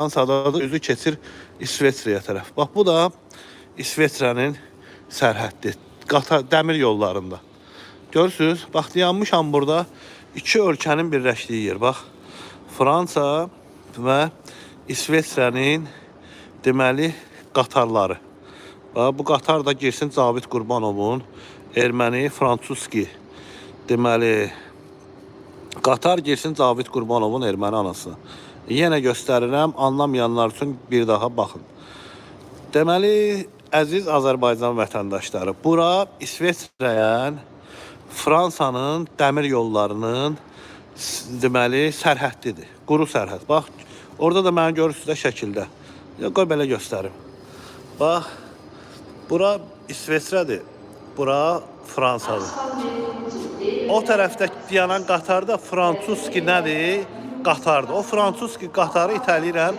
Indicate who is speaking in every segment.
Speaker 1: Fransadadır, özü keçir İsveçrəyə tərəf. Bax, bu da İsveçrənin sərhəddi. Qatar, dəmir yollarında. Görürsünüz, bax, dayanmışam burada. İki ölkənin birləşdiyi yer. Bax, Fransa və İsveçrənin deməli qatarları. Bax, bu qatar da girsin Cavid Qurbanovun erməni Fransuski deməli qatar girsin Cavid Qurbanovun erməni anasına. Yenə göstərirəm, anlamayanlar üçün bir daha baxın. Deməli, əziz Azərbaycan vətəndaşları, bura İsveçrəyə Fransanın dəmir yollarının deməli sərhəddidir. Quru sərhəd. Bax, orada da mənə görürsünüz də şəkildə. Qoy belə göstərim. Bax, bura İsveçrədir. Bura Fransadır. O tərəfdə dayanan qatarda Fransuski nədir? Qatardır. O Fransuski qatarı itələyirəm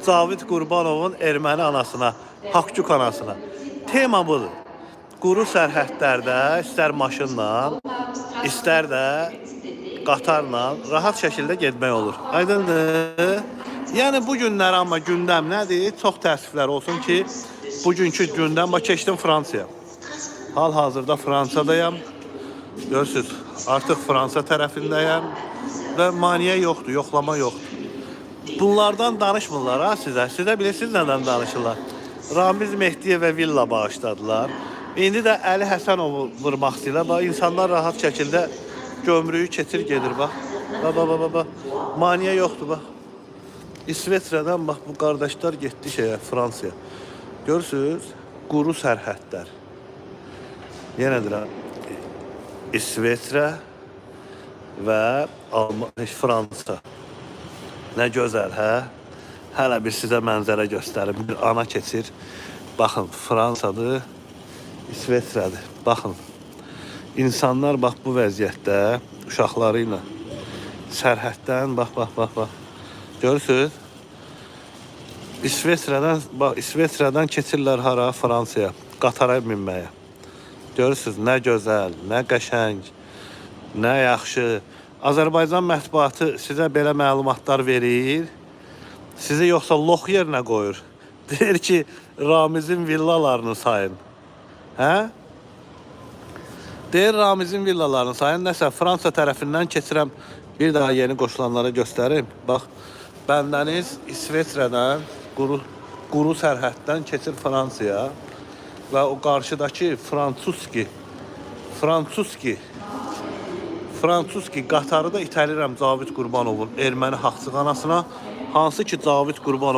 Speaker 1: Cavid Qurbanovun erməni anasına, Hakçuk anasına. Tema budur. Quru sərhədlərdə istər maşınla, istər də qatarla rahat şəkildə getmək olur. Aydındır? Yəni bu günlər amma gündəm nədir? Çox təəssüflər olsun ki, bugünkü gündəm keçdim Fransaya. Hal-hazırda Fransadayam. Görürsünüz, artıq Fransa tərəfindəyəm və maniyə yoxdur, yoxlama yoxdur. Bunlardan danışmırlar ha sizə. Sizə bilirsiniz nədən danışırlar? Ramiz Mehdiyevə villa bağışladılar. İndi də Əli Həsənovu vurmaq istəyirlər. Bax, insanlar rahat şəkildə gömrüyü keçir gedir. Bax, bax. Maniyə yoxdur, bax. İsveçrədən bax, bu qardaşlar getdi Fransaya. Görürsünüz, quru sərhədlər. Yenə deyirəm, İsveçrə və Fransa. Nə gözəl, hə? Hələ bir sizə mənzərə göstərim. Bir ana keçir. Baxın, Fransadır, İsveçrədir. Baxın, insanlar bax bu vəziyyətdə uşaqları ilə sərhəddən, bax. Görürsünüz? İsveçrədən keçirlər hara? Fransaya, qatara minməyə. Görürsünüz, nə gözəl, nə qəşəng, nə yaxşı. Azərbaycan mətbuatı sizə belə məlumatlar verir. Sizi yoxsa lox yerinə qoyur. Deyir ki, Ramizin villalarını sayın. Hə? Deyir Ramizin villalarını sayın. Nəsə, Fransa tərəfindən keçirəm. Bir daha yeni qoşulanlara göstərim. Bax, bəndəniz İsveçrədən, quru sərhəddən keçir Fransaya. Və o qarşıdakı Fransuski qatarı da itəlirəm Cavid Qurbanovun erməni Hakçuk anasına. Hansı ki Cavid Qurbanov